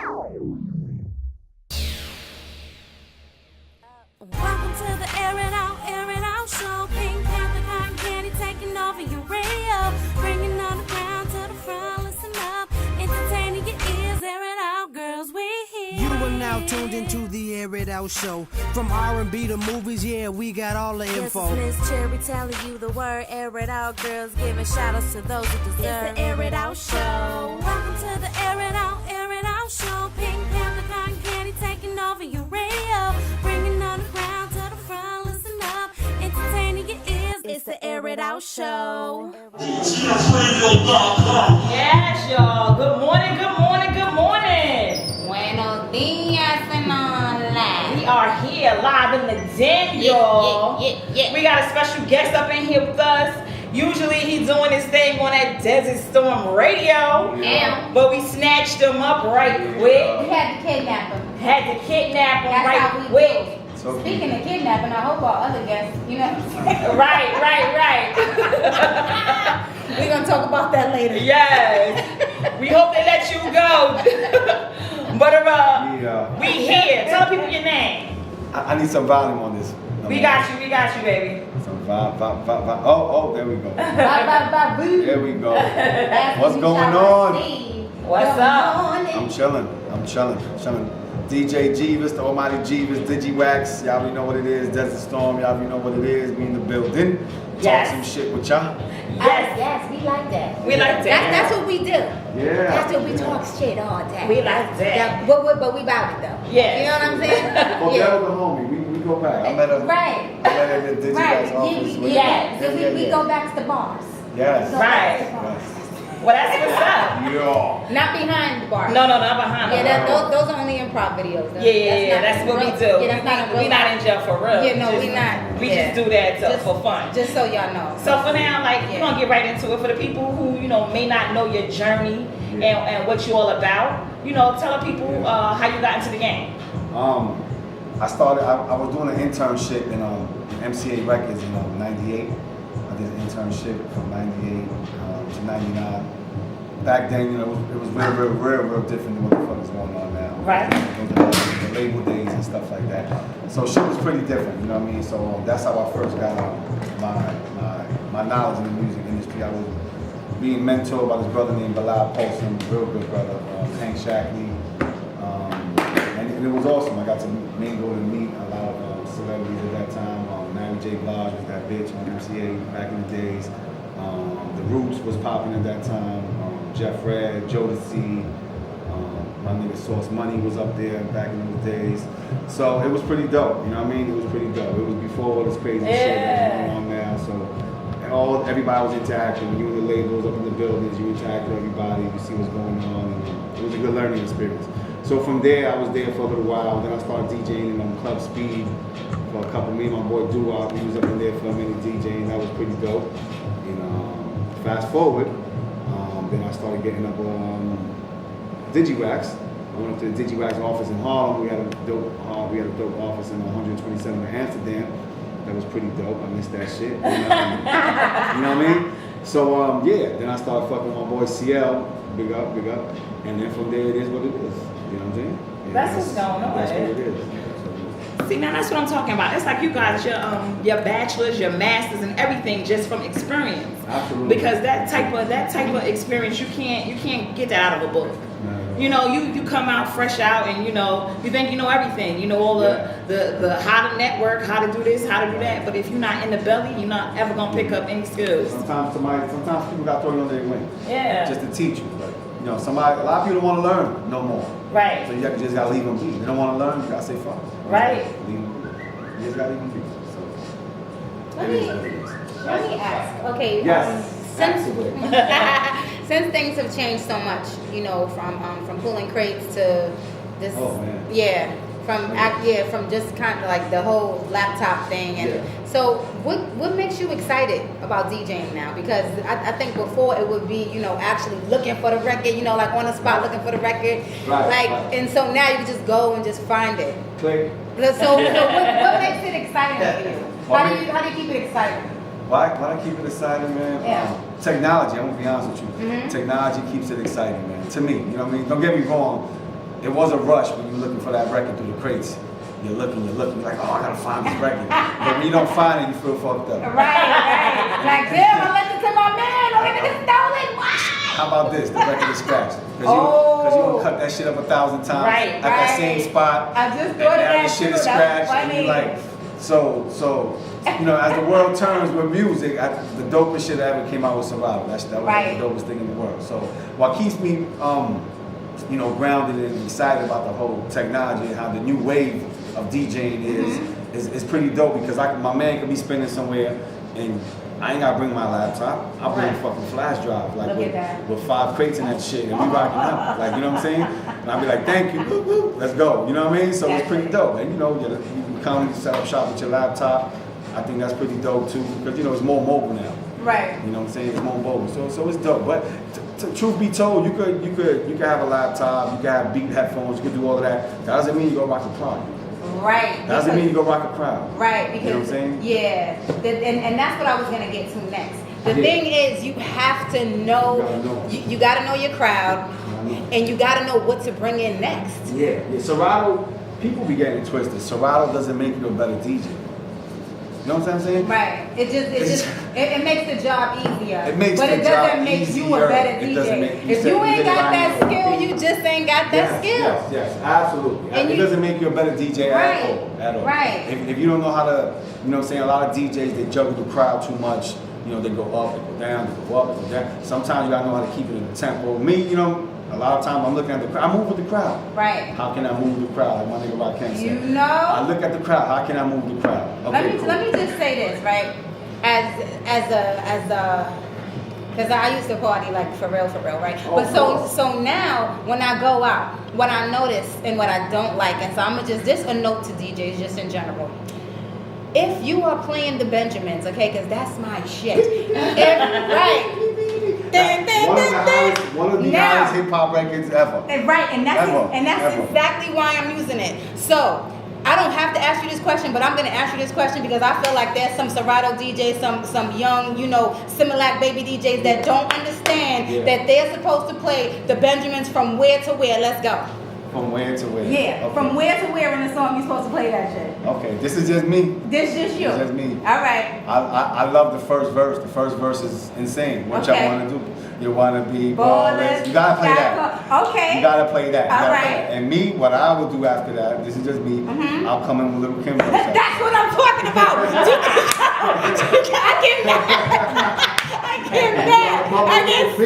Welcome to the AirItOutShow. Pink Panther, cotton candy taking over your radio. Bringing on the ground to the front, listen up. Entertaining your ears, air it out, girls, we here. You are now tuned into the Air It Out Show. From R&B to movies, yeah, we got all the info. This is Miss Cherry telling you the word, air it out, girls, giving shout outs to those who deserve. It's the Air It Out Show. Welcome to the Air It Out Show. Pink Panther, cotton candy taking over your radio. Bringing on the ground to the front, listen up. Entertaining your ears, it's the Air It Out Show. Yes, y'all. Good morning, good morning, good morning. Buenos dias and all that. We are here live in the den, y'all. Yeah. We got a special guest up in here with us. Usually he's doing his thing on that Desertstormradio. Yeah. But we snatched him up right quick. We had to kidnap him. Had to kidnap him That's right how we quick. do. Speaking of kidnapping, I hope our other guests, you know. Right. We're going to talk about that later. Yes. We hope they let you go. But we here. Tell people your name. I need some volume on this. We got you, baby. Some vibe. Oh, there we go. Boo. There we go. What's going on? What's up? I'm chilling. DJ Jeeves, the almighty Jeeves, Digiwaxx. Y'all already know what it is. Desert Storm, y'all already know what it is. We in the building. Yes. Talk some shit with y'all. Yes, we like that. We like that. That's what we do. Yeah. That's what we talk shit all day. We like that. But we bout it though. Yes. You know what I'm saying? Well, that was a homie. We go back. I met her. Right. I met her at the Digiwaxx office. Yes. We go back to the bars. Yes. Right. Well, that's what's up. Yeah. Not behind the bar. No, not behind. Yeah, those are only improv videos. That's what we do. Yeah, that's not a real we not in jail for real. Yeah, no, we not. We just do that for fun. Just so y'all know. So for now, we're gonna get right into it. For the people who may not know your journey and what you all about, tell the people how you got into the game. I started. I was doing an internship in MCA Records in '98. I did an internship from '98 to '99. Back then, it was real different than what the fuck is going on now. Right. The label days and stuff like that. So shit was pretty different, you know what I mean? So that's how I first got my knowledge in the music industry. I was being mentored by this brother named Bilal Paulson, real good brother, Hank Shackley. And it was awesome. I got to mingle and meet a lot of celebrities at that time. Mary J. Blige was that bitch on MCA back in the days. The Roots was popping at that time. Jeff Red, Jodeci, my nigga Sauce Money was up there back in those days. So it was pretty dope, you know what I mean? It was pretty dope. It was before all this crazy shit that's going on now. So everybody was interacting. When you in the labels, up in the buildings, you interact with everybody, you see what's going on. And it was a good learning experience. So from there, I was there for a little while. Then I started DJing on Club Speed for a couple. Me and my boy Dewar, we was up in there for a minute DJing. That was pretty dope. Fast forward. Then I started getting up on Digiwaxx. I went up to the Digiwaxx office in Harlem. We had a dope office in 127 in Amsterdam. That was pretty dope. I missed that shit. You know what I mean? So then I started fucking with my boy CL. Big up. And then from there it is what it is. You know what I'm saying? That's what's going on. That's what it is. See, now that's what I'm talking about. It's like you got your bachelor's, your master's, and everything just from experience. Absolutely. Because that type of experience, you can't get that out of a book. No. You come out fresh out, and you think you know everything. You know all the how to network, how to do this, how to do that. But if you're not in the belly, you're not ever gonna pick up any skills. Sometimes people got to throw you on their wing. Yeah. Just to teach you. But, a lot of people don't want to learn no more. Right. So you just gotta leave them be. They don't want to learn, you gotta say fuck. Right. Leave them be. You just gotta leave them be. So Let me ask. Okay. Yes. Since things have changed so much, from pulling crates to this. Oh man. Yeah. From just kind of like the whole laptop thing, and so what makes you excited about DJing now? Because I think before it would be actually looking for the record, like on the spot looking for the record, right. And so now you can just go and just find it. Click. So what makes it exciting for you? How do you keep it exciting? Why I keep it exciting, man? Yeah. Technology. I'm gonna be honest with you. Mm-hmm. Technology keeps it exciting, man. To me, you know what I mean. Don't get me wrong. it was a rush when you're looking for that record through the crates. You're looking, you're like, oh, I gotta find this record. But when you don't find it, you feel fucked up. Right. Like, damn, I left it to my man. Oh, they stole it. Why? How about this? The record is scratched. Because you don't cut that shit up 1,000 times at that same spot. I just thought and that the shit too. is scratched. That's funny. And you like, so as the world turns with music, the dopest shit that ever came out was Serato. That was the dopest thing in the world. So what keeps me, grounded and excited about the whole technology and how the new wave of DJing is pretty dope, because my man could be spinning somewhere and I ain't gotta bring my laptop. I'll bring a fucking flash drive, like with 5 crates in that shit, and we rocking out. Like, you know what I'm saying? And I'll be like, thank you, let's go. You know what I mean? So it's pretty dope. And you can come set up shop with your laptop. I think that's pretty dope too, because it's more mobile now. Right. You know what I'm saying? It's more mobile, so it's dope. But truth be told, you could have a laptop, you could have beat headphones, you could do all of that. That doesn't mean you go rock a party. Right. That doesn't mean you go rock a crowd. Right. Because, you know what I'm saying? Yeah. And that's what I was gonna get to next. The thing is, you have to know. You gotta know your crowd, and you gotta know what to bring in next. Yeah. Serato, people be getting it twisted. Serato doesn't make you a better DJ. You know what I'm saying? Right. It makes the job easier. But it doesn't make you a better DJ. If you ain't got that skill, you just ain't got that skill. Yes, absolutely. And it doesn't make you a better DJ at all. Right. If you don't know how to, you know what I'm saying, a lot of DJs, they juggle the crowd too much. They go up, they go down, they go up, they go down. Sometimes you gotta know how to keep it in the tempo. Me, a lot of times I'm looking at the crowd. I move with the crowd. Right. How can I move the crowd? Like my nigga Rakim said. I look at the crowd. How can I move the crowd? Okay, let me just say this, right? Because I used to party like for real, right? But so now when I go out, what I notice and what I don't like, and so I'm gonna just a note to DJs just in general. If you are playing the Benjamins, okay, because that's my shit. Right. One of the highest hip hop records ever. Right, and that's exactly why I'm using it. So I don't have to ask you this question, but I'm going to ask you this question because I feel like there's some Serato DJs, some young, Similac baby DJs that don't understand that they're supposed to play the Benjamins from where to where. Let's go. From where to where? Yeah, okay. From where to where in the song you're supposed to play that shit. Okay, this is just me. This is just you. This is just me. All right. I love the first verse. The first verse is insane. What y'all want to do? You want to be ballers. You got to play that. Okay. You got to play that. All right. And me, what I would do after that, this is just me, I'll come in with Little Kim verse. That's what I'm talking about. I get so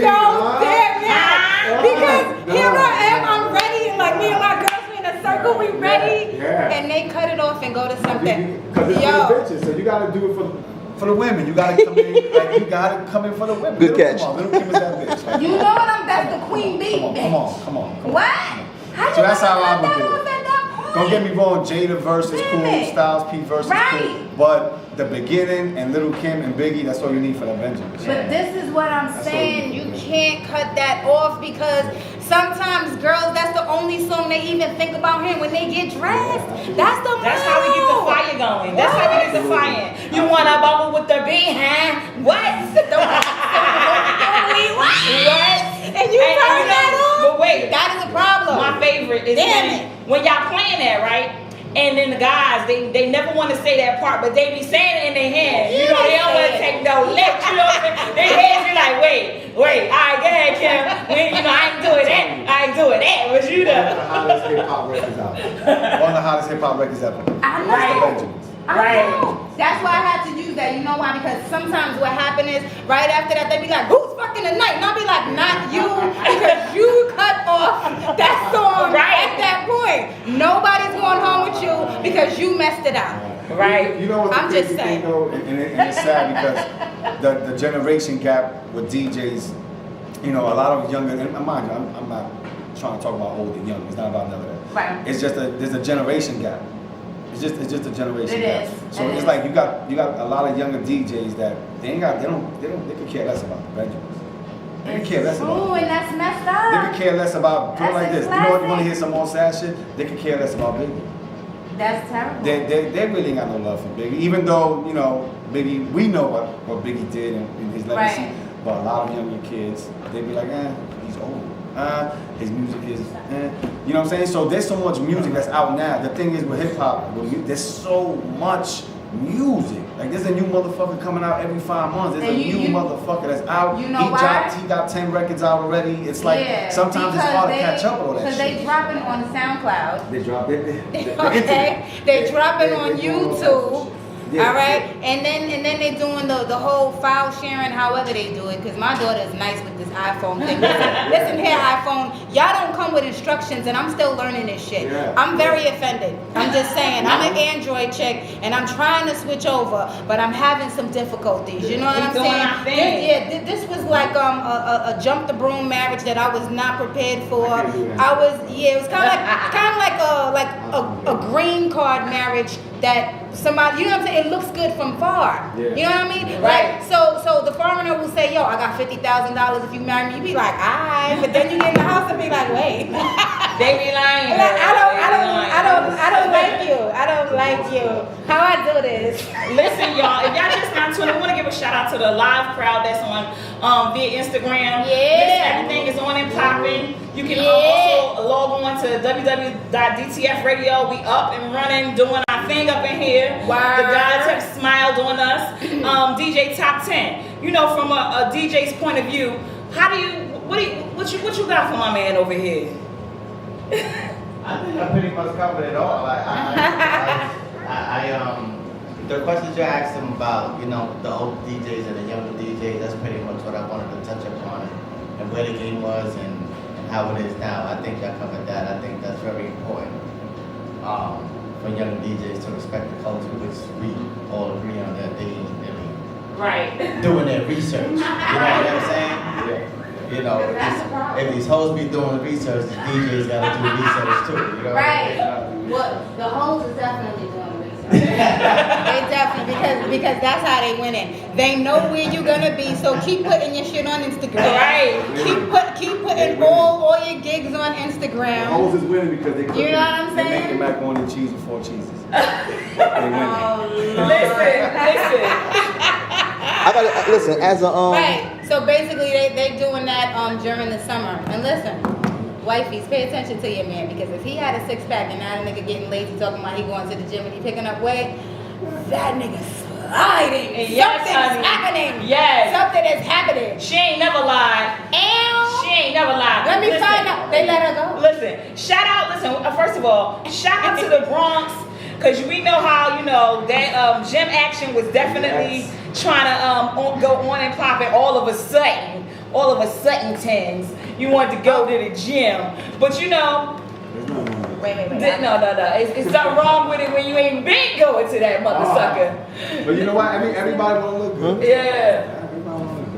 damn mad. Because here I am, I'm ready, and like me and my girls in a circle, we ready, and they cut it off and go to something. Because it's for the bitches, so you got to do it for the women. You got to come in, you got to come in for the women. Good catch. Little Kim is that bitch. You know what that's the queen bee, bitch. Come on. What? How So that's how I would do it. it. Don't get me wrong, Jada verse is cool, Styles P verse is cool, but the beginning and Little Kim and Biggie, that's all you need for the Benjamin. But this is what I'm saying, you can't cut that off because sometimes girls, that's the only song they even think about hearing when they get dressed. That's how we get the fire going. That's how we get the fire. You want to bubble with the beat, huh? What? What? And you turn that on? But wait, that is a problem. My favorite is when y'all playing that, right? And then the guys, they never want to say that part, but they be saying it in their head. They don't want to take no lick. You know what I'm saying? Their heads be like, wait, all right, go ahead, Kim. I ain't doing that. But you know. One of the hottest hip hop records ever. I know. I know. That's why I had to use that. You know why? Because sometimes what happens is right after that they be like, who's fucking tonight? And I'll be like, not you, because you cut off that song at that point. Nobody's going home with you because you messed it up. Right. You know what I'm just saying. Though, and it's sad because the generation gap with DJs, a lot of younger, and mind you, I'm not trying to talk about old and young. It's not about none of that. Right. It's just there's a generation gap. It's just a generation gap. Is. So it's like you got a lot of younger DJs that they could care less about the Benjamins. They could care less about it. And that's messed up. They could care less about put it like this. You know what? You want to hear some more sad shit? They could care less about Biggie. That's terrible. They really ain't got no love for Biggie. Even though, Biggie, we know what Biggie did in his legacy. Right. But a lot of younger kids, they be like, he's old. vibe. His music is, you know what I'm saying? So there's so much music that's out now. The thing is with hip hop, there's so much music. Like there's a new motherfucker coming out every 5 months. There's a new motherfucker that's out. You know why? He got 10 records out already. It's like sometimes it's hard to catch up with all that shit. Because they dropping on SoundCloud. They drop it. Okay. They dropping on YouTube. Yeah. All right, and then they're doing the whole file sharing, however they do it. Cause my daughter is nice with this iPhone thing. Listen here, iPhone, y'all don't come with instructions, and I'm still learning this shit. Yeah. I'm very offended. I'm just saying, I'm an Android chick, and I'm trying to switch over, but I'm having some difficulties. You know what I'm saying? This was like a jump the broom marriage that I was not prepared for. It was kind of like a green card marriage that somebody, you know what I'm saying? It looks good from far. Yeah. You know what I mean? Right. Like, so the foreigner will say, yo, I got $50,000 if you marry me. You be like, alright, but then you get in the house and be like, wait. They be lying. Like, I don't like you. I don't like you. How I do this? Listen, y'all, if y'all just not tuning, I want to give a shout out to the live crowd that's on via Instagram. Yeah. Everything is on and popping. You can also log on to www.dtfradio. We up and running, doing our thing up in here. Wow. The guys have smiled on us. DJ Top 10. You know, from a DJ's point of view, what you got for my man over here? I think I pretty much covered it all. The questions you asked him about, you know, the old DJs and the younger DJs, that's pretty much what I wanted to touch upon, and where the game was and how it is now. I think I covered that. I think that's very important for younger DJs to respect the culture, which we all agree on that they doing their research. You know what I'm saying? You know, if these hoes be doing the research, the DJs gotta do research too. You know? Right. Well, the hoes is definitely doing research. They definitely, because that's how they winning. They know where you're gonna be, so keep putting your shit on Instagram. Right. Keep putting all your gigs on Instagram. The hoes is winning because they You know what I'm they saying? make the macaroni and cheese with 4 cheeses. They win. Listen. I gotta listen as a Right. So basically, they doing that during the summer. And listen, wifeys, pay attention to your man, because if he had a 6-pack and now the nigga getting lazy talking about he going to the gym and he picking up weight, that nigga sliding. Yes, Something's happening. Yes. Something is happening. She ain't never lied. She ain't never lied. Let me find out. They let her go. Listen, first of all, shout out to the Bronx, because we know how, you know, that gym action was definitely trying to go on and pop it all of a sudden, Tens. You wanted to go to the gym. But you know, Wait. no. It's something wrong with it when you ain't been going to that mother sucker. But you know what? Everybody want to look good. Yeah. Everybody want to look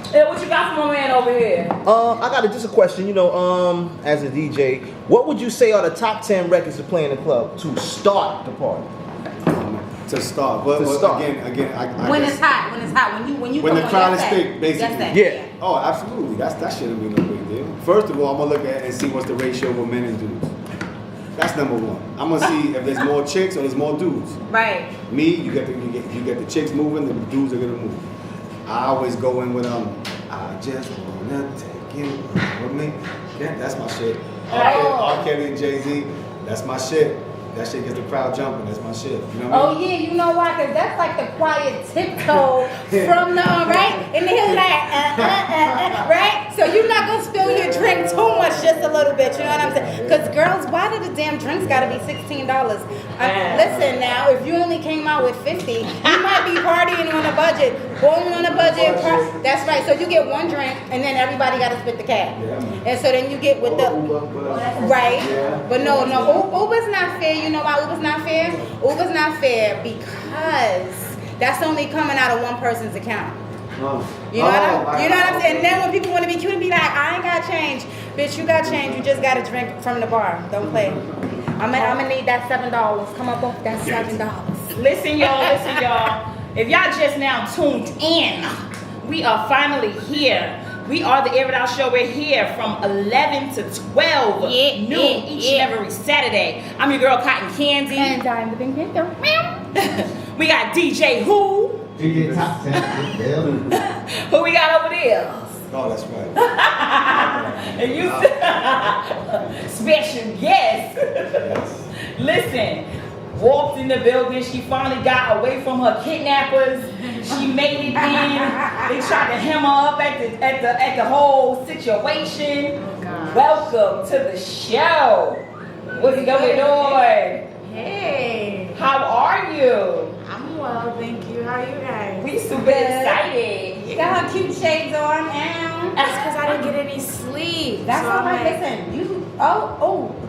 good. Hey, what you got for my man over here? I got just a question. You know, as a DJ, what would you say are the top 10 records to play in the club to start the party? To start, but again, I When guess, it's hot, when you when come the on, crowd is that's thick, that. basically. That's that. Yeah. Oh, absolutely. That shouldn't be no big deal. First of all, I'm gonna look at and see what's the ratio of men and dudes. That's number one. I'm gonna see if there's more chicks or there's more dudes. Right. Me, you get the chicks moving, the dudes are gonna move. I always go in with I just wanna take you with me. Yeah, that's my shit. R. Kelly and Jay-Z, that's my shit. That shit gets the crowd jumping. That's my shit. You know what I mean? Oh yeah, you know why? Cause that's like the quiet tiptoe from the right, and then he's like, right. So you're not gonna spill your drink too much, just a little bit. You know what I'm saying? Cause girls, why do the damn drinks gotta be $16? Listen now, if you only came out with 50, you might be partying on a budget, going on a budget. That's right. So you get one drink, and then everybody gotta split the cab. Yeah. And so then you get with the right. Yeah. But no, Uber's not fair. You know why Uber's not fair? Uber's not fair because that's only coming out of one person's account. You know what I'm saying? And then when people want to be cute and be like, I ain't got change. Bitch, you got change. You just got to drink from the bar. Don't play. I'm gonna need that $7. Come up off that $7. Listen, y'all. If y'all just now tuned in, we are finally here. We are the AirItOutShow. We're here from 11 to 12 noon each and every Saturday. I'm your girl Cotton Candy. And I'm the Pink Panther. We got DJ Who? DJ Top 10. Who we got over there? Oh, that's right. And you special guest. Yes. Listen, walked in the building. She finally got away from her kidnappers. She made it in. They tried to hem her up at the whole situation. Oh, God. Welcome to the show. What's going on? Hey, How are you? I'm well, thank you. How are you guys? We super excited. You got her cute shades on now. That's because I didn't get any sleep. That's so all I'm right. like- Listen, you.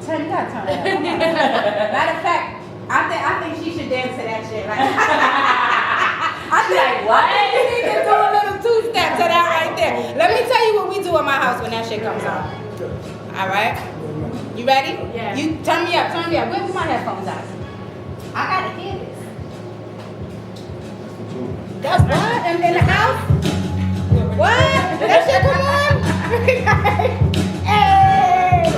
Turn you gotta turn that up. Matter of fact, I think she should dance to that shit. Like, I think Like what? You need to do a little two-step to that right there. Let me tell you what we do in my house when that shit comes on. All right. You ready? Yeah. You turn me up. Where's my headphones at? I gotta hear this. That's what? In the house? What? Did that shit come on? Hey!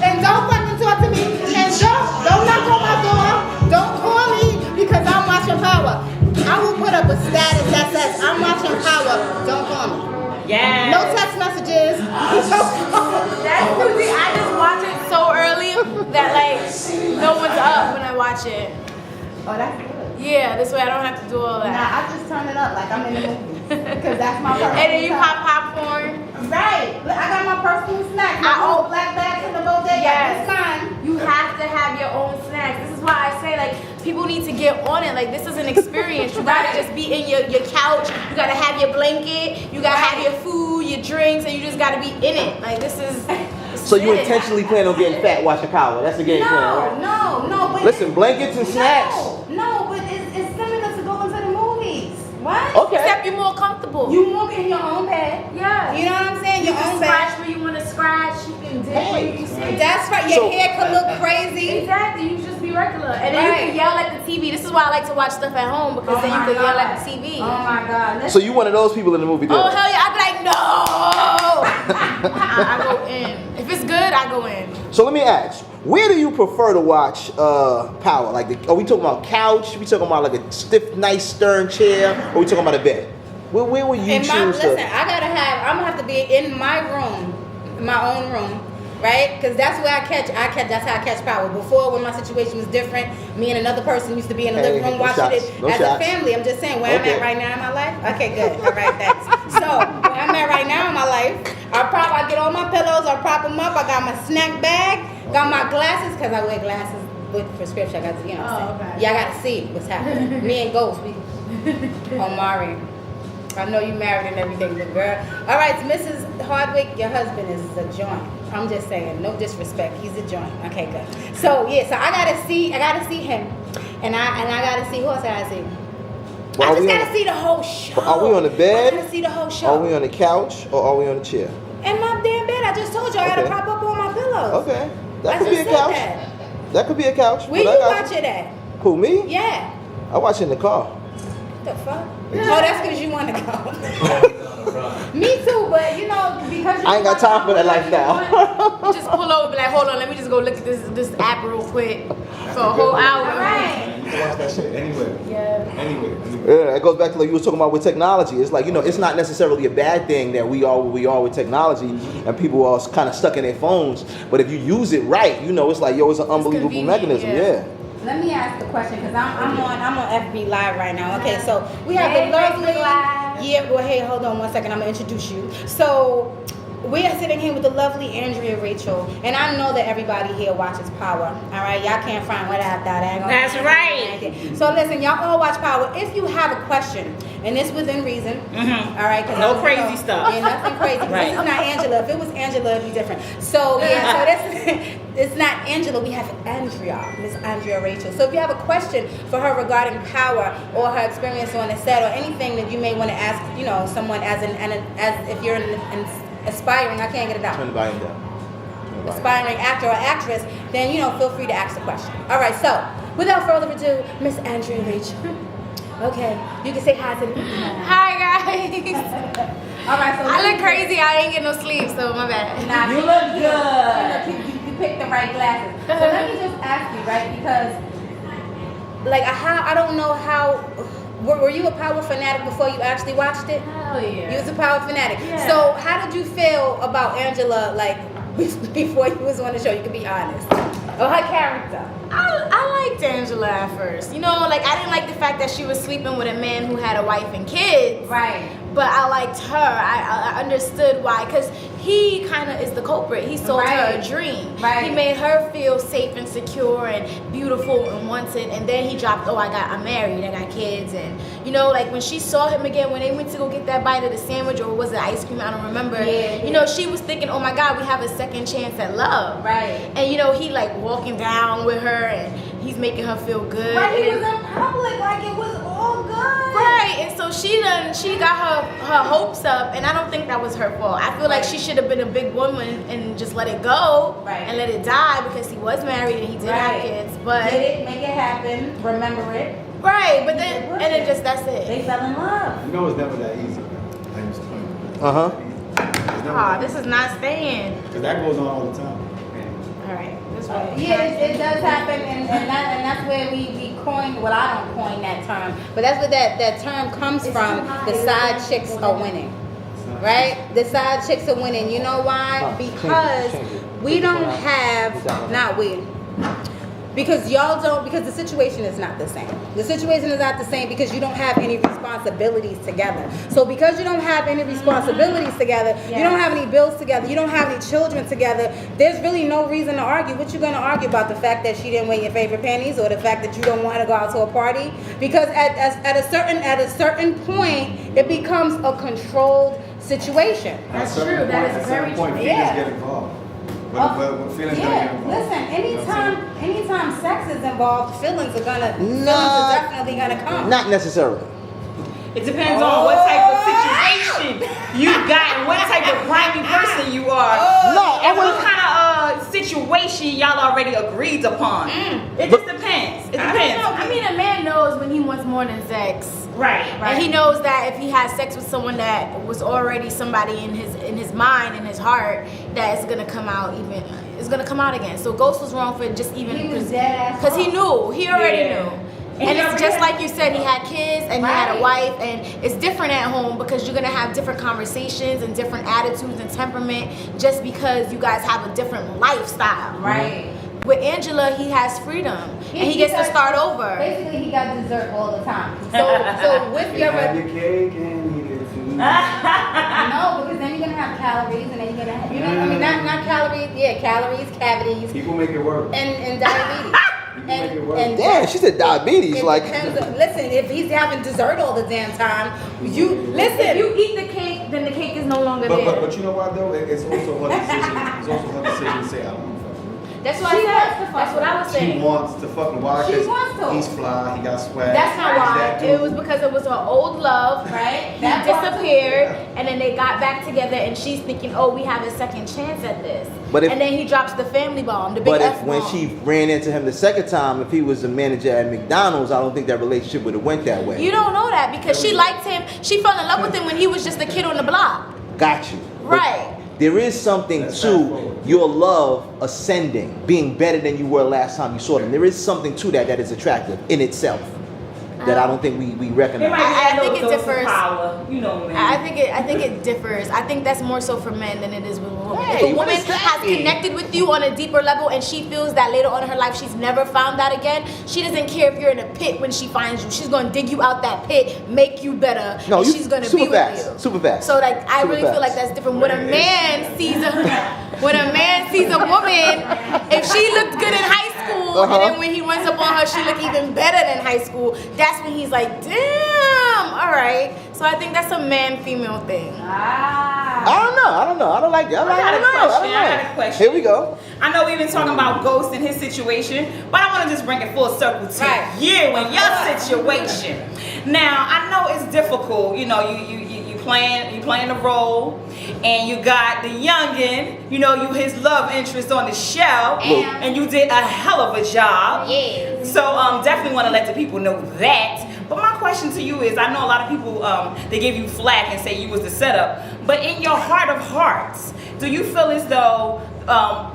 And don't fucking talk to me. And don't knock on my door. Don't call me because I'm watching Power. I will put up a status that says I'm watching Power. Don't call me. Yeah. No text messages. That's crazy. I just watch it so early that like no one's up when I watch it. Oh, that's good. Yeah, this way I don't have to do all Nah, that. I just turn it up like I'm in the movie. Because that's my personal And then you time. pop popcorn. Right. Look, I got my personal snacks. My I own own- black bags in the bodega. Yes. It's mine. You have to have your own snacks. This is why I say like people need to get on it. Like this is an experience. You gotta just be in your couch. You gotta have your blanket. You gotta have your food, your drinks, and you just gotta be in it. Like this is. So you intentionally plan on getting fat watching Power? That's the game plan, right? No. But Listen, blankets and snacks. No, but it's similar to going to the movies. What? Okay. Except you're more comfortable. You move in your own bed. Yeah. You know what I'm saying? You Your can own scratch bed. where you want to scratch. You can dip where you see. That's right. Your So- hair could look crazy. Exactly. You just be regular, and then you Right. can yell at the TV. This is why I like to watch stuff at home because Oh then you my can yell God. at the TV. Oh my God. So you one of those people in the movie theater? Oh hell yeah! I'd be like, no. I go in. If it's good, I go in. So let me ask, where do you prefer to watch Power? Like, are we talking about couch? We talking about like a stiff, nice, stern chair? Or we talking about a bed? Where will you In my, choose listen, to? I'm gonna have to be in my room, my own room, right? Because that's where that's how I catch Power. Before, when my situation was different, me and another person used to be in the living room no watching shots, it no as shots. a family. I'm just saying where I'm Okay. at right now in my life. Okay, good. All right, thanks. So where I'm at right now in my life, I get all my pillows, I prop them up. I got my snack bag, got my glasses because I wear glasses with prescription. I got to, you know. What I'm saying? okay. Yeah, I got to see what's happening. Me and Ghost, we Omari. I know you married and everything, but girl. All right, Mrs. Hardwick, your husband is a joint. I'm just saying, no disrespect, he's a joint. Okay, good. So yeah, so I gotta see him, and I gotta see who else I gotta see. Well, I are just we gotta on- see the whole show. Are we on the bed? I gotta see the whole show. Are we on the couch or are we on the chair? In my damn bed, I just told you I gotta Okay. prop up on my pillows. Okay, I that could be a just said couch. that. That could be a couch. Where but you I got watch it at? Who, me? Yeah. I watch it in the car. The fuck? Oh, that's because you want to go. Me too, but you know, because you I ain't got time for that lifestyle. You just pull over, be like, hold on, let me just go look at this app real quick for a whole hour. Right. You can watch that shit anywhere. Yeah. Anywhere. Yeah, it goes back to like you was talking about with technology. It's like, you know, it's not necessarily a bad thing that we are where we are with technology and people are kind of stuck in their phones. But if you use it right, you know, it's like, yo, it's an unbelievable convenient, mechanism. yeah. Yeah. Let me ask the question because I'm on FB Live right now. Okay, so we have Hey, the lovely. Facebook Live. Yeah, well, hey, hold on 1 second. I'm gonna introduce you. So we are sitting here with the lovely Andrea Rachel, and I know that everybody here watches Power. All right, y'all can't find what I've done. That's right. So listen, y'all all watch Power. If you have a question, and it's within reason, all right, 'cause No I- crazy stuff. Yeah, nothing crazy. Right. This is not Angela. If it was Angela, it'd be different. So yeah, so this it's not Angela. We have Andrea, Miss Andrea Rachel. So if you have a question for her regarding Power or her experience on the set or anything that you may want to ask, you know, someone as if you're an aspiring, I can't get it out. Turn the volume down. Aspiring actor or actress, then you know, feel free to ask the question. All right, so without further ado, Miss Andrea Rachel. Okay, you can say hi to the people. Hi guys. All right, so I look crazy. I ain't get no sleep, so my bad. Nah, You look good. You picked the right glasses. So let me just ask you, right? Because, like, I don't know how. Were you a Power fanatic before you actually watched it? Hell yeah. You was a Power fanatic. Yeah. So how did you feel about Angela, like, before you was on the show? You can be honest. Or her character. I liked Angela at first. You know, like, I didn't like the fact that she was sleeping with a man who had a wife and kids. Right. But I liked her. I understood why. Because he kind of is the culprit. He sold her a dream. Right. He made her feel safe and secure and beautiful and wanted. And then he dropped, I'm married, I got kids. And, you know, like, when she saw him again, when they went to go get that bite of the sandwich, or was it ice cream? I don't remember. Yeah. You know, she was thinking, oh my God, we have a second chance at love. Right. And, you know, he, like, walking down with her and he's making her feel good. Right, he And was in public like it was all good. right, and so she got her hopes up, and I don't think that was her fault. I feel like she should have been a big woman and just let it go and let it die, because he was married and he did have kids. But did it, make it happen, remember it. Right, but then and then just that's it. They fell in love. You know it's never that easy. I just playing. This is not staying. Because that goes on all the time. All right, this way. Yeah, it does happen, and that's where we coined. Well, I don't coin that term, but that's where that term comes from. The side chicks are winning, right? The side chicks are winning. You know why? Because we don't have, not we. Because y'all don't, because the situation is not the same. The situation is not the same because you don't have any responsibilities together. So because you don't have any responsibilities together, you don't have any bills together, you don't have any children together, there's really no reason to argue. What you gonna argue about? The fact that she didn't wear your favorite panties, or the fact that you don't want to go out to a party? Because at a certain point, it becomes a controlled situation. That's true. That is very true. Feelings get involved. But feelings don't get involved. Listen, anytime sex is involved, feelings are definitely gonna come. Not necessarily. It depends on what type of situation you got and what type of grimy person you are. And what kind of situation y'all already agreed upon. It just depends. It depends. I mean, a man knows when he wants more than sex. Right. And he knows that if he has sex with someone that was already somebody in his mind, in his heart, that it's gonna come out again. So Ghost was wrong for just even because he knew. He already knew. And it's just like you said, he had kids and he had a wife, and it's different at home because you're gonna have different conversations and different attitudes and temperament just because you guys have a different lifestyle. Right. With Angela, he has freedom and he gets to start over. Basically, he got dessert all the time. So with your cake and you get food. no, because then you're gonna have calories, and then you're gonna have, I mean, not calories, calories, cavities. People make it work. And diabetes. And damn, she said diabetes. Like, listen, if he's having dessert all the damn time, If you eat the cake, then the cake is no longer there. But you know what though? It's also her decision. It's also her decision to say I don't want to fuck with him. That's what I said. That's what I was saying. She wants to fucking why? She wants to. He's fly. He got swag. That's not why. That dude. It was because it was her old love, right? He disappeared, and then they got back together, and she's thinking, "Oh, we have a second chance at this." And then he drops the family bomb, the big But F when bomb. she ran into him the second time, if he was a manager at McDonald's, I don't think that relationship would have went that way. You don't know that because she liked him. She fell in love with him when he was just a kid on the block. Got you. Right. But there is something to your love ascending, being better than you were last time you saw them. There is something to that is attractive in itself that I don't think we recognize. I think it differs. Power. You know, man. I think it differs. I think that's more so for men than it is with women. Hey, if a what woman does that has mean? connected with you on a deeper level and she feels that later on in her life she's never found that again, she doesn't care if you're in a pit when she finds you. She's gonna dig you out that pit, make you better, and she's gonna be with you. Super fast. So like I really feel like that's different. When a man sees a woman, if she looked good in high school, and then when he runs up on her, she looked even better than high school. That's when he's like, damn, all right. So I think that's a man-female thing. I don't know. I don't like that. I got a question. Here we go. I know we've been talking about Ghost and his situation, but I want to just bring it full circle to you and your situation. Now I know it's difficult. You know, you playing the role, and you got the youngin. You know, you his love interest on the show, and you did a hell of a job. Yeah. So definitely want to let the people know that. But my question to you is, I know a lot of people, they give you flack and say you was the setup, but in your heart of hearts, do you feel as though,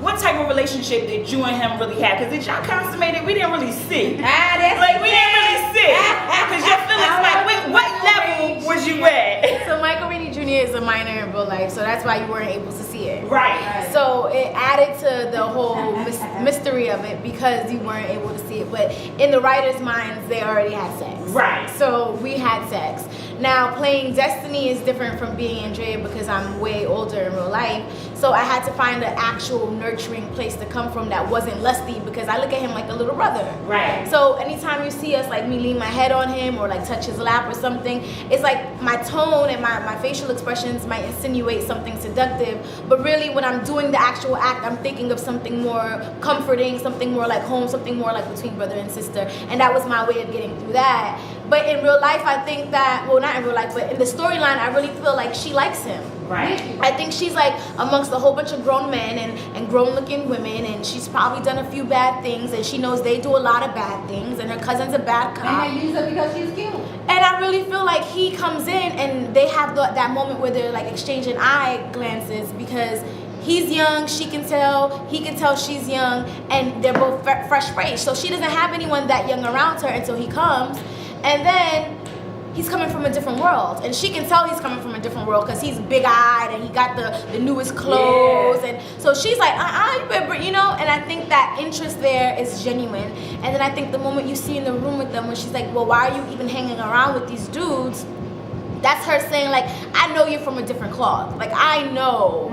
what type of relationship did you and him really have? Because did y'all consummate it? We didn't really see. We didn't really see. Because your feelings like, wait, what level was you at? So Michael Rainey Jr. is a minor in real life, so that's why you weren't able to see it. Right. So it added to the whole mystery of it because you weren't able to see it. But in the writers' minds, they already had sex. Right. So we had sex. Now playing Destiny is different from being Andrea because I'm way older in real life. So I had to find an actual nurturing place to come from that wasn't lusty because I look at him like a little brother. Right. So anytime you see us, like me lean my head on him or like touch his lap or something, it's like my tone and my facial expressions might insinuate something seductive, but really when I'm doing the actual act, I'm thinking of something more comforting, something more like home, something more like between brother and sister, and that was my way of getting through that. But in real life, I think that, well, not in real life, but in the storyline, I really feel like she likes him. Right. I think she's like amongst a whole bunch of grown men and grown looking women, and she's probably done a few bad things, and she knows they do a lot of bad things, and her cousin's a bad cop. And they use her because she's cute. And I really feel like he comes in and they have that moment where they're like exchanging eye glances because he's young, she can tell, he can tell she's young, and they're both fresh faced. So she doesn't have anyone that young around her until he comes. And then he's coming from a different world, and she can tell he's coming from a different world because he's big-eyed and he got the newest clothes, and so she's like, you better, you know. And I think that interest there is genuine. And then I think the moment you see in the room with them when she's like, well, why are you even hanging around with these dudes? That's her saying like, I know you're from a different cloth. Like I know.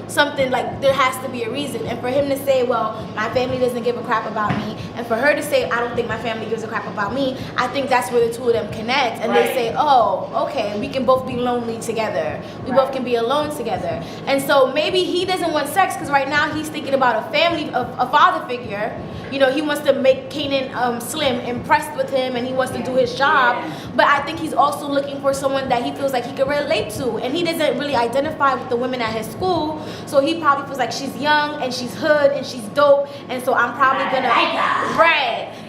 Something like there has to be a reason, and for him to say, well, my family doesn't give a crap about me, and for her to say, I don't think my family gives a crap about me, I think that's where the two of them connect, and they say, oh, okay, we can both be lonely together, we both can be alone together. And so maybe he doesn't want sex because right now he's thinking about a family, a father figure. You know, he wants to make Kanan Slim impressed with him, and he wants to do his job, but I think he's also looking for someone that he feels like he can relate to, and he doesn't really identify with the women at his school. So he probably feels like she's young and she's hood and she's dope, and so I'm probably gonna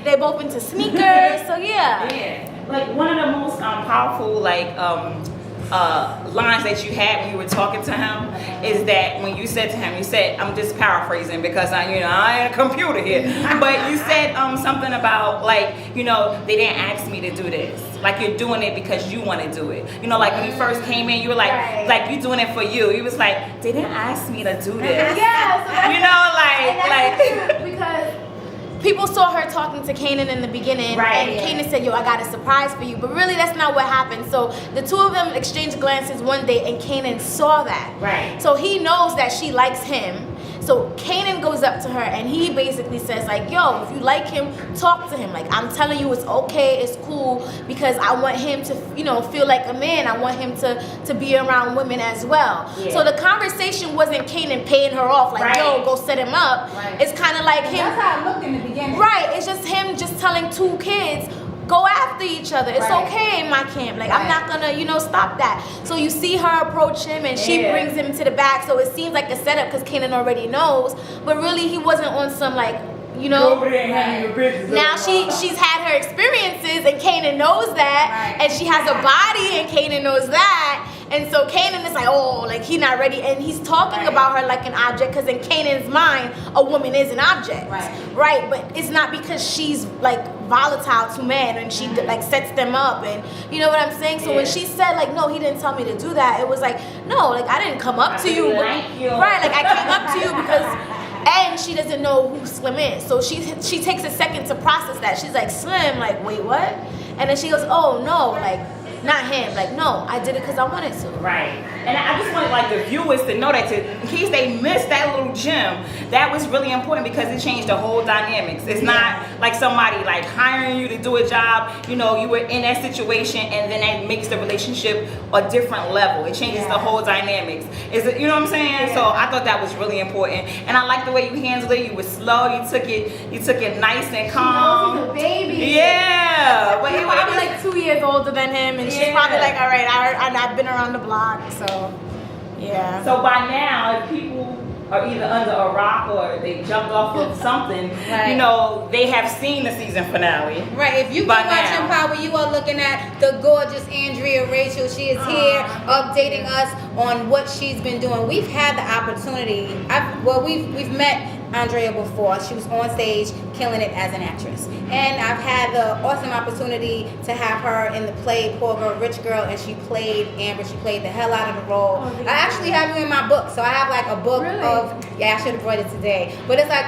They're both into sneakers, so yeah. Yeah. Like one of the most powerful lines that you had when you were talking to him is that when you said to him, you said, I'm just paraphrasing because I ain't a computer here, but you said something about like, they didn't ask me to do this. Like you're doing it because you want to do it. Like when you first came in, you were like you doing it for you. He was like, they didn't ask me to do this. Yeah, so because people saw her talking to Kanan in the beginning, and Kanan said, yo, I got a surprise for you. But really, that's not what happened. So the two of them exchanged glances one day, and Kanan saw that. Right. So he knows that she likes him. So Kanan goes up to her, and he basically says, like, yo, if you like him, talk to him. Like, I'm telling you, it's okay, it's cool, because I want him to, feel like a man. I want him to be around women as well. Yeah. So the conversation wasn't Kanan paying her off, like, yo, go set him up. Right. It's kind of like him. That's how it looked in the beginning. Right. It's just him just telling two kids, go after each other. It's okay in my camp. Like, I'm not gonna, stop that. So you see her approach him, and she brings him to the back. So it seems like a setup because Kanan already knows, but really he wasn't on some like, over there and handing your business now she's had her experiences, and Kanan knows that, and she has a body, and Kanan knows that. And so Kanan is like, oh, like he's not ready, and he's talking about her like an object, because in Kanan's mind, a woman is an object, right? But it's not because she's like volatile to men, and she like sets them up, and you know what I'm saying. So when she said like, no, he didn't tell me to do that, it was like, no, like I didn't come up to you, right? Like I came up to you because. And she doesn't know who Slim is, so she takes a second to process that. She's like, Slim, like, wait, what? And then she goes, oh no, like, not him. Like, no, I did it because I wanted to. Right. And I just wanted like the viewers to know that in case they missed that little gem, that was really important because it changed the whole dynamics. It's not like somebody like hiring you to do a job. You were in that situation, and then that makes the relationship a different level. It changes the whole dynamics. Is it? You know what I'm saying? Yeah. So I thought that was really important, and I like the way you handled it. You were slow. You took it nice and calm. He's a baby. Yeah. But he was like 2 years older than him, and she's probably like, all right, I've been around the block, so yeah. So by now, if people are either under a rock or they jumped off of something, they have seen the season finale. Right. If you've been watching Power, you are looking at the gorgeous Andrea Rachel. She is here updating us on what she's been doing. We've had the opportunity. We've met Andrea before. She was on stage killing it as an actress. And I've had the awesome opportunity to have her in the play Poor Girl, Rich Girl, and she played Amber. She played the hell out of the role. I actually have you in my book. So I have like a book of, I should have brought it today. But it's like,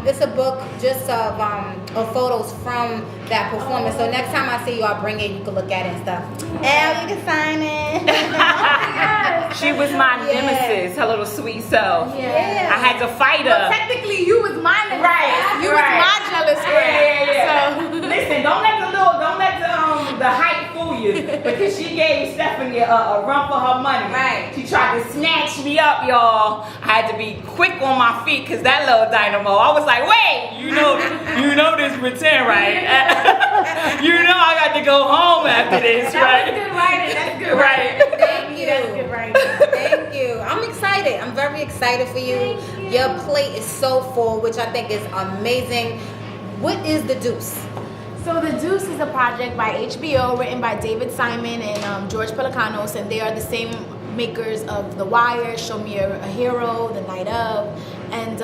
it's a book just of photos from that performance. So next time I see you, I'll bring it. You can look at it and stuff. Elle, you can sign it. She was my nemesis, her little sweet self. Yeah. I had to fight her. Well, technically, you was my nemesis. Right. You was my jealous friend. Yeah. So. Listen, don't let the hype fool you, because she gave Stephanie a run for her money. Right. She tried to snatch me up, y'all. I had to be quick on my feet because that little dynamo. I was like, wait, you know this pretend, right? You know I got to go home after this, right? That was good writing. That's good Right. writing. Thank you. That's good writing. Thank you. I'm excited. I'm very excited for you. Your plate is so full, which I think is amazing. What is the Deuce? So The Deuce is a project by HBO, written by David Simon and George Pelecanos, and they are the same makers of The Wire, Show Me a Hero, The Night Of, and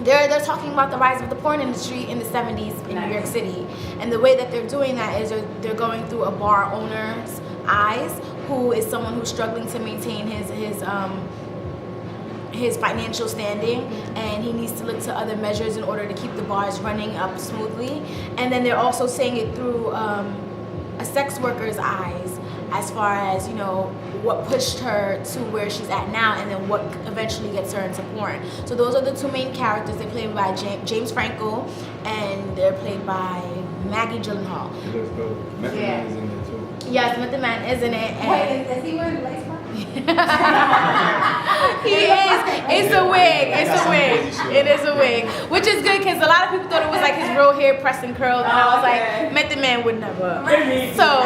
they're talking about the rise of the porn industry in the 70s in New York City. And the way that they're doing that is they're going through a bar owner's eyes, who is someone who's struggling to maintain his financial standing, and he needs to look to other measures in order to keep the bars running up smoothly. And then they're also saying it through a sex worker's eyes, as far as, you know, what pushed her to where she's at now, and then what eventually gets her into porn. So those are the two main characters. They're played by James Franco, and they're played by Maggie Gyllenhaal. It looks good. Method Man is in there too. Yes, Method Man is in it. And Wait, is he wearing lace front? he is. It's a wig. It's a wig. It is a wig, which is good because a lot of people thought it was like his real hair pressed and curled, and I was like, Method Man would never. So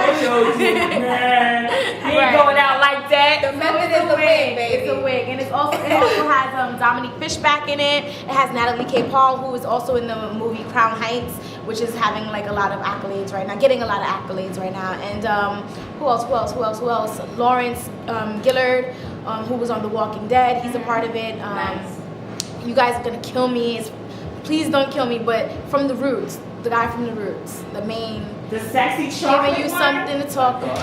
He ain't going out like that. The method is the wig, baby. It's a wig, and it also has Dominique Fishback in it. It has Natalie K. Paul, who is also in the movie Crown Heights, which is having like a lot of accolades right now, getting a lot of accolades right now. And who else? Lawrence Gillard, who was on The Walking Dead. He's a part of it. You guys are gonna kill me. Please don't kill me. But from The Roots, the guy from The Roots, the main. The sexy chocolate Giving you one? something to talk about.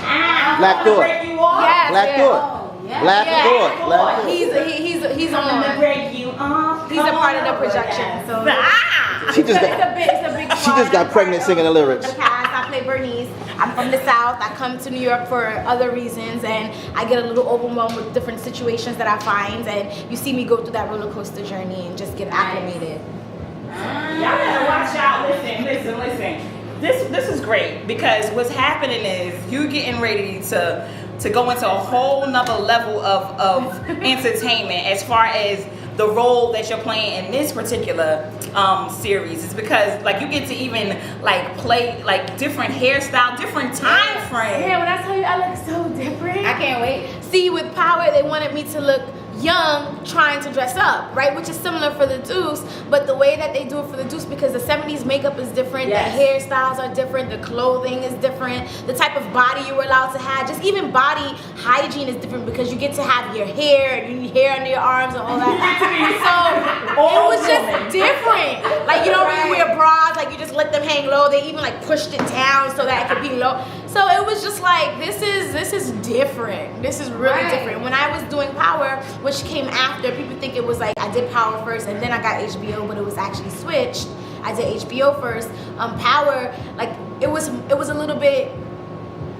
Black Thought. Break you off? Yes, Black yeah. Thought. Black Yeah. Thought. Black Thought. He's I'm on. gonna break you off. He's a part of the projection. So She just it's got a big she just got pregnant singing the lyrics. The cast. I play Bernice. I'm from the South. I come to New York for other reasons, and I get a little overwhelmed with different situations that I find, and you see me go through that roller coaster journey and just get acclimated. Y'all better watch out. Listen. This is great, because what's happening is you getting ready to go into a whole nother level of entertainment as far as the role that you're playing in this particular series. Is because like you get to even like play like different hairstyle, different time frame. Yeah, when I tell you I look so different. I can't wait. See, with Power, they wanted me to look young trying to dress up, right? Which is similar for the Deuce, but the way that they do it for the Deuce, because the 70s makeup is different, Yes. the hairstyles are different, the clothing is different, the type of body you were allowed to have, just even body hygiene is different, because you get to have your hair and your hair under your arms and all that. So it was just different. Like, you don't really wear bras, like you just let them hang low. They even like pushed it down so that it could be low. So it was just like, this is different. This is really different. When I was doing Power, which came after, people think it was like I did Power first and then I got HBO, but it was actually switched. I did HBO first. Power, like it was a little bit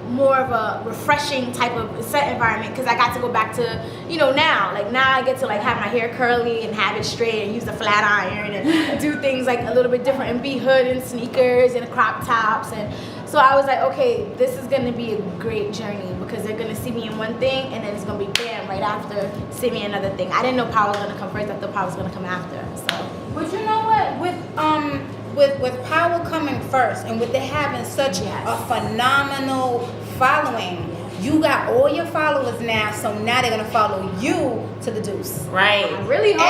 more of a refreshing type of set environment, because I got to go back to, you know, now I get to like have my hair curly and have it straight and use the flat iron and do things like a little bit different and be hood and sneakers and crop tops. And so I was like, okay, this is gonna be a great journey, because they're gonna see me in one thing and then it's gonna be bam right after see me in another thing. I didn't know Power was gonna come first. I thought Power was gonna come after. So But you know what? With Power coming first, and with it having such a phenomenal following, you got all your followers now, so now they're gonna follow you to the Deuce. Right. I really hope so.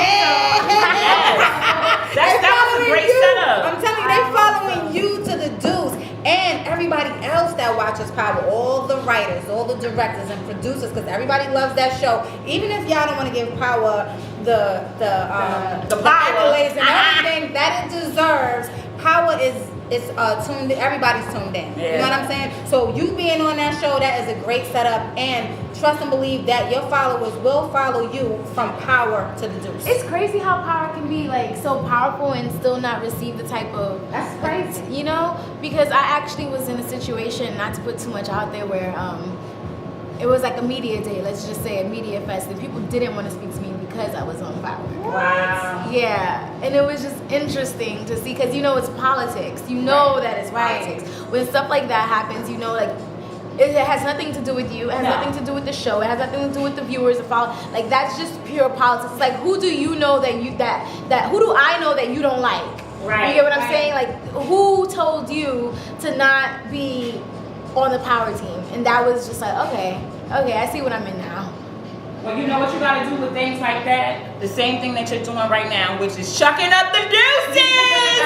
That was a great setup. I'm telling you, they following you to the Deuce, and everybody else that watches Power, all the writers, all the directors and producers, because everybody loves that show. Even if y'all don't want to give Power power. accolades and everything that it deserves. Power is tuned in. Everybody's tuned in. Yeah. You know what I'm saying? So you being on that show, that is a great setup, and trust and believe that your followers will follow you from Power to the Deuce. It's crazy how power can be like so powerful and still not receive the type of. That's crazy. You know, because I actually was in a situation, not to put too much out there, where it was like a media day. Let's just say a media fest, and people didn't want to speak to me because I was on Power. Wow. Yeah, and it was just interesting to see, because you know it's politics. You know that it's politics. When stuff like that happens, you know, like it has nothing to do with you. It has nothing to do with the show. It has nothing to do with the viewers. Like that's just pure politics. It's like, who do you know that who do I know that you don't like? Right. You get what I'm saying? Like, who told you to not be on the Power team? And that was just like, okay, I see what I'm in now. Well, you know what you gotta do with things like that? The same thing that you're doing right now, which is chucking up the deuces.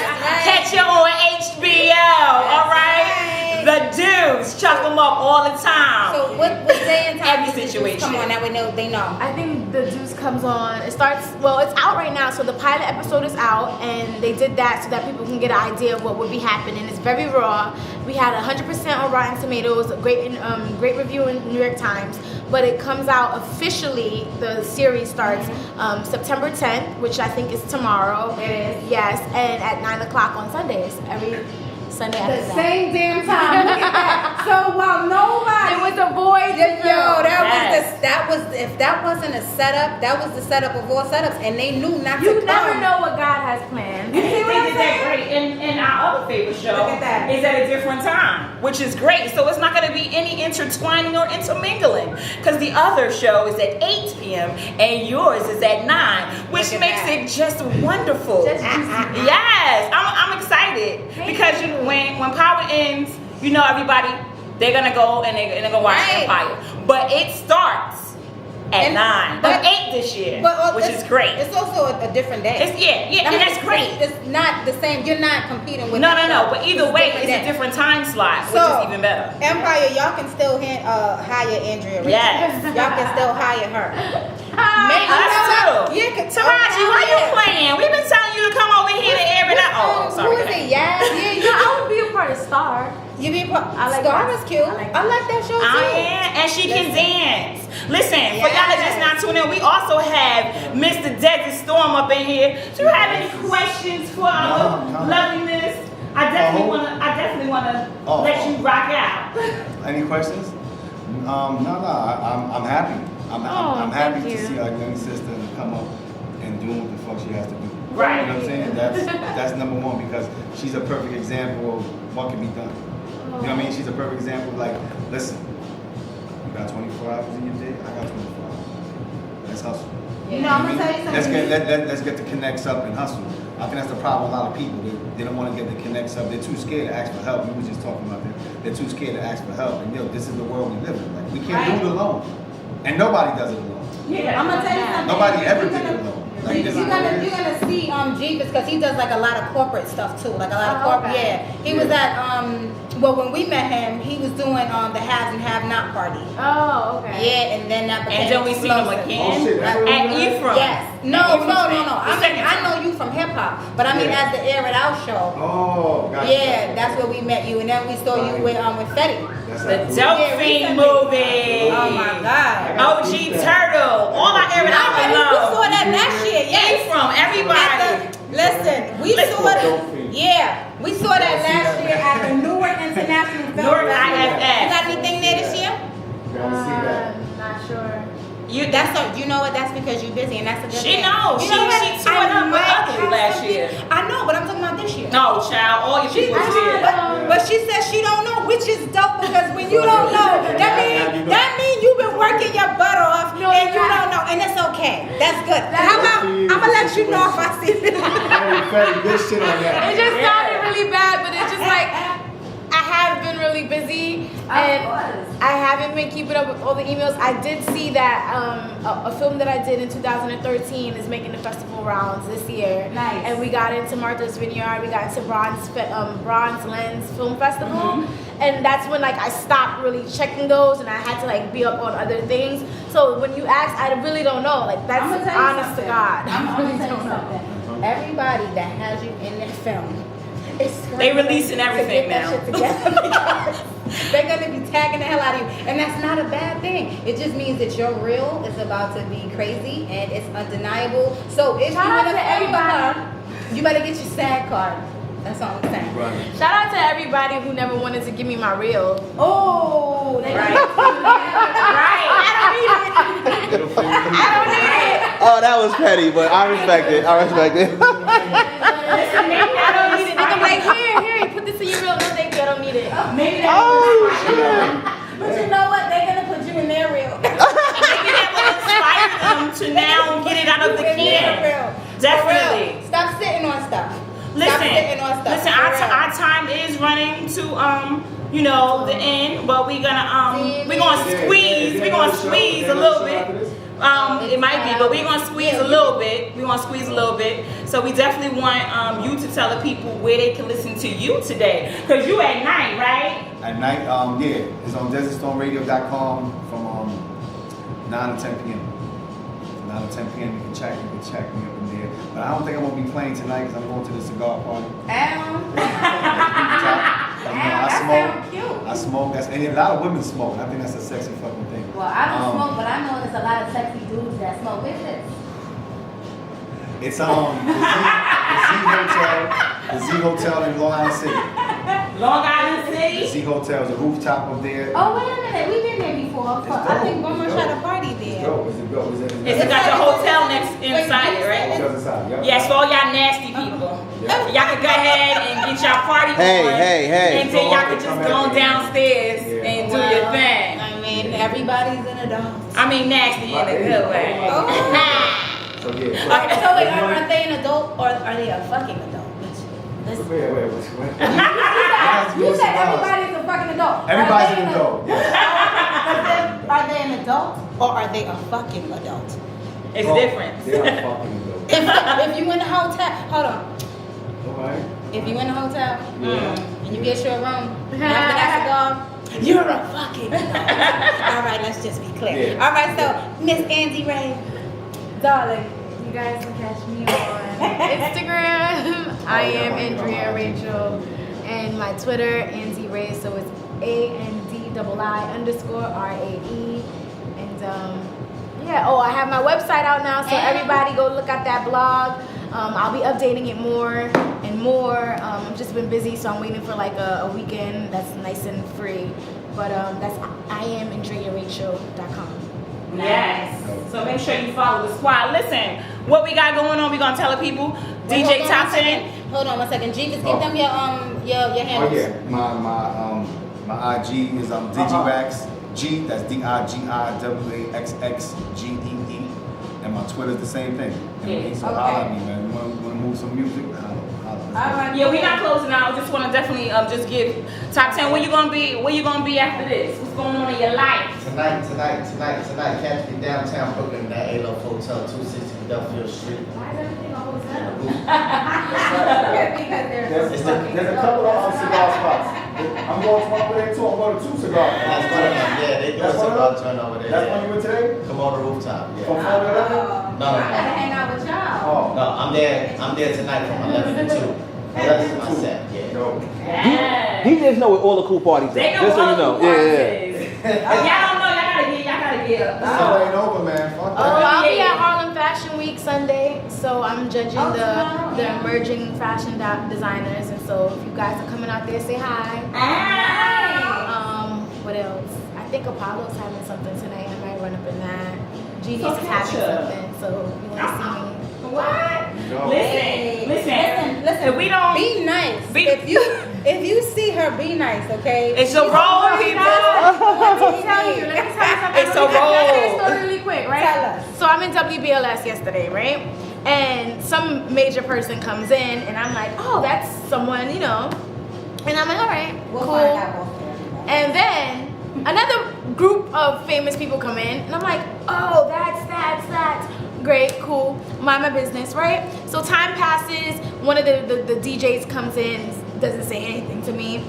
Catch you on HBO, all right? The Deuce, chuck them up all the time. So what day and time Every does the Deuce come situation. on? That way they know. I think the Deuce comes on. It starts. Well, it's out right now. So the pilot episode is out, and they did that so that people can get an idea of what would be happening. It's very raw. We had 100% on Rotten Tomatoes, a great review in New York Times. But it comes out officially. The series starts September 10th, which I think is tomorrow. It is. Yes, and at 9:00 on Sundays. Every Sunday after The that. same damn time. Look at that. So while nobody. It was a boy. That was if that wasn't a setup, that was the setup of all setups, and they knew not to. You never know what God has planned. You see what I'm saying? Great. And our other favorite show Look at that. is at a different time, which is great. So it's not going to be any intertwining or intermingling, because the other show is at 8 p.m. and yours is at 9, which Look at makes that. it just wonderful. Yes, I'm excited because when Power ends, you know everybody they're gonna go and they're gonna watch Right. Empire, but it starts at And- 9. but- I'm 8 this year, which it's- is great. It's also a different day. It's and that's great. It's not the same. You're not competing with. No, the no, show. but either way, different it's a day. different time slot, which So, is even better. Empire, y'all can still hire Andrea Rachel. Yes. Y'all can still hire her. Us too. Yeah, Taraji, why you playing? We've been telling you to come over here to air it out. Oh, sorry. Who is it? Yeah, You know, I would be a part of Star. You be I like Star that. is cute. I I like like that show too. And she can dance. Listen, for y'all that just not tuning in, we also have Mr. Desert Storm up in here. Do you have any questions for our No. loveliness? I definitely wanna let you rock out. Any questions? No. I'm happy. I'm happy thank to you. see our young sister come up and doing what the fuck she has to do. Right. You know what I'm saying? That's number one, because she's a perfect example of what can be done. You know what I mean? She's a perfect example of, like, listen, you got 24 hours in your day, I got 24 hours. Let's hustle. You know, I'm gonna tell you something. Let's get the connects up and hustle. I think that's the problem with a lot of people. They don't want to get the connects up. They're too scared to ask for help. We were just talking about that. They're too scared to ask for help. And this is the world we live in. Like, we can't do it alone. And nobody does it alone. Yeah. I'm gonna tell you something. Nobody ever did it alone. Like, this is what it is. You're gonna see Jeeves, because he does like a lot of corporate stuff too, like a lot of corporate. okay. Yeah, he was at well, when we met him, he was doing the haves and have not party. Oh, okay. Yeah, and then that became And then we seen him explosive. again Oh, shit, that's what at we Ephraim. Yes. No. The second I time. know you from hip hop, but I mean Yeah. as the Air It Out show. Oh, gotcha. Yeah, that's where we met you, and then we saw you with Fetty. That's The how cool. Dope Yeah, Fiend recently. movie. Oh my God. OG Turtle. All our Air It Out We saw love. that last year. Yes. Ephraim, everybody. We Listen. saw that. Yeah, we saw that last year at the Newark International Film Newark Festival. IFF. You got anything there this year? You gotta see that. Not sure. You know what? That's because you're busy, and that's a good She thing. knows. You know what? She toured up with might others have last some year. people- I know, but I'm talking about this year. No, child. All your people was there. But she says she don't know, which is dope, because when you don't know, that means you've been working your butt off and you don't know, and it's okay. That's good. How about I'm gonna let you know if I see it. Very good shit on that. It just sounded really bad, but it's just like I have been really busy, and I haven't been keeping up with all the emails. I did see that a film that I did in 2013 is making the festival rounds this year. Nice. And we got into Martha's Vineyard. We got into Bronze Lens Film Festival, and that's when like I stopped really checking those, and I had to like be up on other things. So when you ask, I really don't know. Like that's honest to God. I'm gonna tell you something. Everybody that has you in their film, They releasing everything now. They're gonna be tagging the hell out of you, and that's not a bad thing. It just means that your reel is about to be crazy and it's undeniable. So if Shout you out want to to everybody. you better get your SAG card. That's all I'm saying. Right. Shout out to everybody who never wanted to give me my reel. Oh, they Right. Right. I don't need it. I don't need it. Oh, that was petty, but I respect it. I respect it. I don't need it. They can be like, here, put this in your reel. No, thank you. I don't need it. maybe that but you know what? They're gonna put you in their reel. Maybe that will inspire them to now get it out of the can. Definitely. Stop sitting on stuff. Listen, our time is running to the end, but we're gonna squeeze a little bit. It might be, but we're gonna squeeze a little bit. So we definitely want you to tell the people where they can listen to you today, cause you at night, right? At night, it's on Desertstormradio.com from 9 to 10 p.m. 9 to 10 p.m. You can check me up in there. But I don't think I'm gonna be playing tonight because I'm going to the cigar party. I smoke. And a lot of women smoke. I think that's a sexy fucking thing. Well, I don't smoke, but I know there's a lot of sexy dudes that smoke. What's this? It's the Z Hotel in Long Island City. Long Island City. The Z Hotel is a rooftop up there. Oh, wait a minute. We've been there before. I think Grandma tried to party there. It's got the hotel inside it, right? Hotel's inside, yep. Yes, for all y'all nasty people. Yeah. Y'all can go ahead and get y'all party on. Hey. And then y'all can just go downstairs and do your thing. I mean, everybody's an adult. I mean, nasty in a good way. So yeah. So wait, are they an adult or are they a fucking adult? Wait. You said everybody's a fucking adult. Everybody's an adult. Yes. Are they an adult or are they a fucking adult? It's different. They're a fucking adult. If you in the hotel, hold on. Okay. If you in the hotel and you get your room, after that cigar, you're a fucking adult. All right, let's just be clear. Yeah. All right, so Miss Andy Ray, darling. You guys can catch me on Instagram. I am Andrea Rachel, and my Twitter Andy Ray. So it's ANDII_RAE. And I have my website out now. So everybody go look at that blog. I'll be updating it more and more. I've just been busy, so I'm waiting for like a weekend that's nice and free. But that's IamAndreaRachel.com. Yes. So make sure you follow the squad. Listen, what we got going on, we gonna tell the people. DJ Top 10. Hold on one second. G, just give them your handles. Oh yeah, my IG is Digiwaxx. G, that's DIGIWAXXGEE, and my Twitter's the same thing. So holla at me, man. You wanna move some music? Holla. Alright. Yeah, we're not closing out. Just want to definitely just give Top 10. Where you gonna be after this? What's going on in your life? Tonight, catch me downtown Brooklyn, that A-Lo Hotel, 260 Duffield Street. Why is everything a hotel? There's a couple of cigar spots. I'm going to one over there too. I'm going to 2 cigars. That's one of them, yeah, they do a cigar joint over there. That's when you were today? Come on the rooftop, yeah. From 4 to 11? No. I gotta hang out with y'all. No, I'm there tonight from 11 to 2. That's my set, yeah. Yes. DJs know where all the cool parties They are. know Just so all you the know. cool Yeah. Y'all don't know. Y'all gotta get up. So ain't over, man. Fuck that. I'll be at Harlem Fashion Week Sunday, so I'm judging the emerging fashion designers, and so if you guys are coming out there, say hi. What else? I think Apollo's having something tonight. I might run up in that. Genius is having something, so if you want to see me. What? Go. Listen. We don't Be nice. If you see her, be nice, okay? It's a roll, people. Let me tell you something. It's a roll. Let me tell you a story really quick, right? Tell us. So I'm in WBLS yesterday, right? And some major person comes in, and I'm like, oh, that's someone, And I'm like, all right, We'll cool. find out both of them. And then another group of famous people come in, and I'm like, oh, that's great, cool. Mind my business, right? So time passes. One of the DJs comes in, doesn't say anything to me,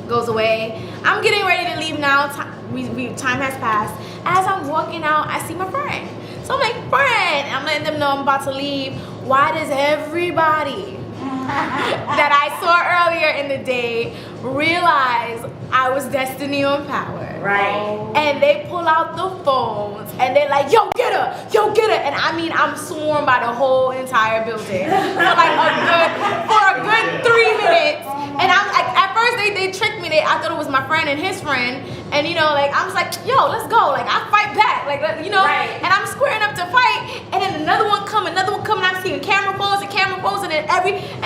goes away. I'm getting ready to leave now. Time has passed. As I'm walking out, I see my friend. So I'm like, friend, I'm letting them know I'm about to leave. Why does everybody that I saw earlier in the day realize I was Destiny on Power? Right. And they pull out the phones and they're like, yo, get her. And I mean, I'm swarmed by the whole entire building for a good 3 minutes. And I'm like, at first they tricked me. I thought it was my friend and his friend. And I was like, yo, let's go. Like, I fight back. Like, Right. And I'm squaring up to fight. And then another one come. And I'm seeing camera phones. And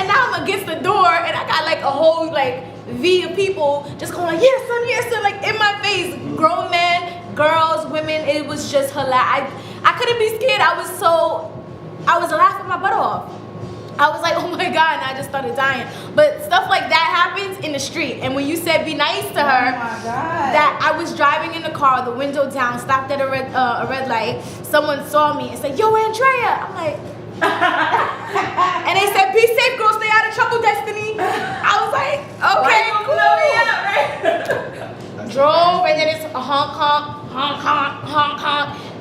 now I'm against the door. And I got like a whole V of people just going like, yes, son, like in my face. Grown men, girls, women. It was just hilarious. I couldn't be scared. I was laughing my butt off. I was like, oh my God, and I just started dying. But stuff like that happens in the street. And when you said be nice to her, Oh my God. that I was driving in the car, the window down, stopped at a red light. Someone saw me and said, yo, Andrea. I'm like, and they said, be safe, girl, stay out of trouble, Destiny. I was like, okay, cool. Drove, and then it's a honk,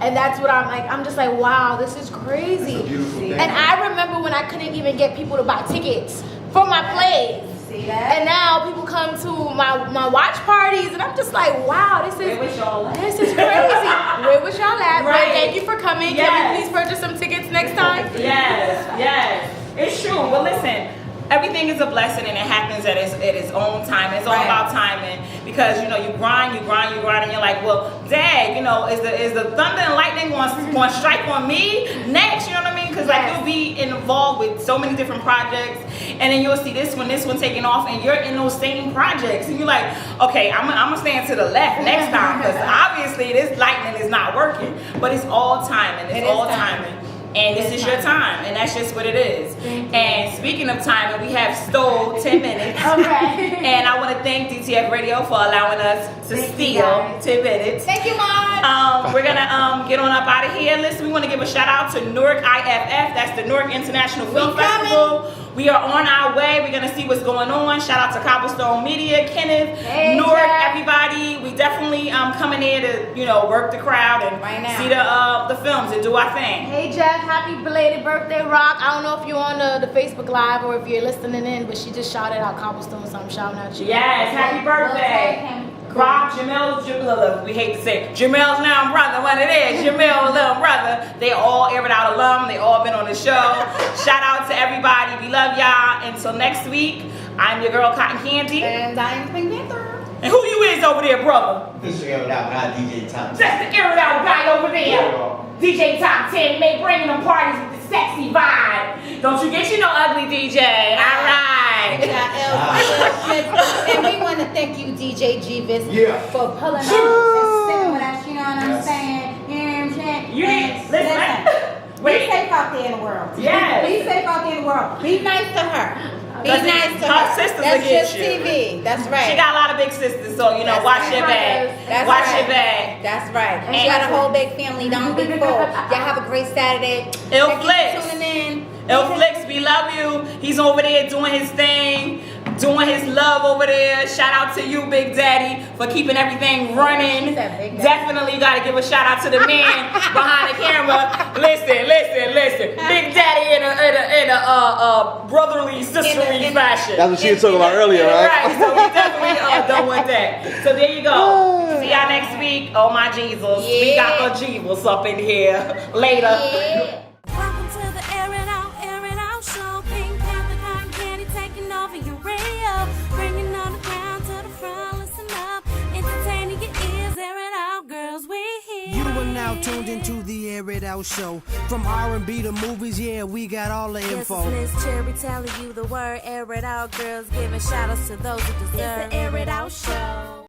and that's what I'm just like, wow, this is crazy. It's a beautiful thing. And I remember when I couldn't even get people to buy tickets for my plays. See that? And now people come to my watch parties, and I'm just like, wow, this is Where was y'all at? crazy. Where was y'all at? Right. But thank you for coming. Yes. Can we please purchase some tickets next time? Yes. It's true. But listen, everything is a blessing, and it happens at its own time. It's all Right. about timing, because you grind, and you're like, well, Dad, is the thunder and lightning going to strike on me next? You know what I mean? Because you'll be involved with so many different projects, and then you'll see this one taking off, and you're in those same projects, and you're like, okay, I'm gonna stand to the left next time, because obviously this lightning is not working. But it's all timing. It's all timing. And this is your time, and that's just what it is. And speaking of timing, we have stole 10 minutes. Okay. And I want to thank DTF Radio for allowing us to steal 10 minutes. Thank you, Mom. We're gonna get on up out of here. Listen, we want to give a shout out to Newark IFF. That's the Newark International Film Festival. We are on our way. We're gonna see what's going on. Shout out to Cobblestone Media, Kenneth, Hey, Newark, Jeff. everybody. We definitely coming here to work the crowd and Right now. see the films and do our thing. Hey Jeff, happy belated birthday, Rock. I don't know if you're on the Facebook Live or if you're listening in, but she just shouted out Cobblestone, so I'm shouting out you. Yes, happy birthday. Rob, Jamel, we hate to say it, Jamel's little brother, what it is, Jamel's little brother. They all Air It Out alum. They all been on the show. Shout out to everybody. We love y'all. Until next week, I'm your girl Cotton Candy. And I'm Pink Panther. And who you is over there, brother? This is Air It Out guy, DJ Tom. That's the Air It Out guy over there. DJ Top 10, bringing them parties with the sexy vibe. Don't you get ugly DJ. All right. And we want to thank you, DJ Jeeves, for pulling up and sitting with us. You know what I'm saying? You know what I'm saying? You And listen. Be safe out there in the world. Yes. Be safe out there in the world. Be nice to her. Be Because nice to her her. sisters That's will get just you. TV. That's right. She got a lot of big sisters, so That's watch right. your back. That's Watch right. your back. That's right. And She got a whole big family. Don't be full. Y'all have a great Saturday. Ill Thank you Flicks. for tuning in. Flicks, we love you. He's over there doing his thing, doing his love over there. Shout out to you, Big Daddy, for keeping everything running. She said Big Daddy. Definitely got to give a shout out to the man behind the camera. Listen. Big Daddy in a brotherly, sisterly fashion. That's what she was talking about earlier, right? Right, so we definitely done with that. So there you go. See y'all next week. Oh my Jesus. We got the Jesus up in here. Later. Yeah. Welcome to the Air It Out Show. Pink Panther, Cotton Candy taking over your radio. Bringing all the ground to the front. Listen up, entertaining your ears. Air it out, girls, we here. You are now tuned into the Air It Out Show. From R&B to movies, yeah, we got all the Yes, info. it's Miss Cherry telling you the word. Air it out, girls, giving shout outs to those who deserve. It's the Air It Out Show.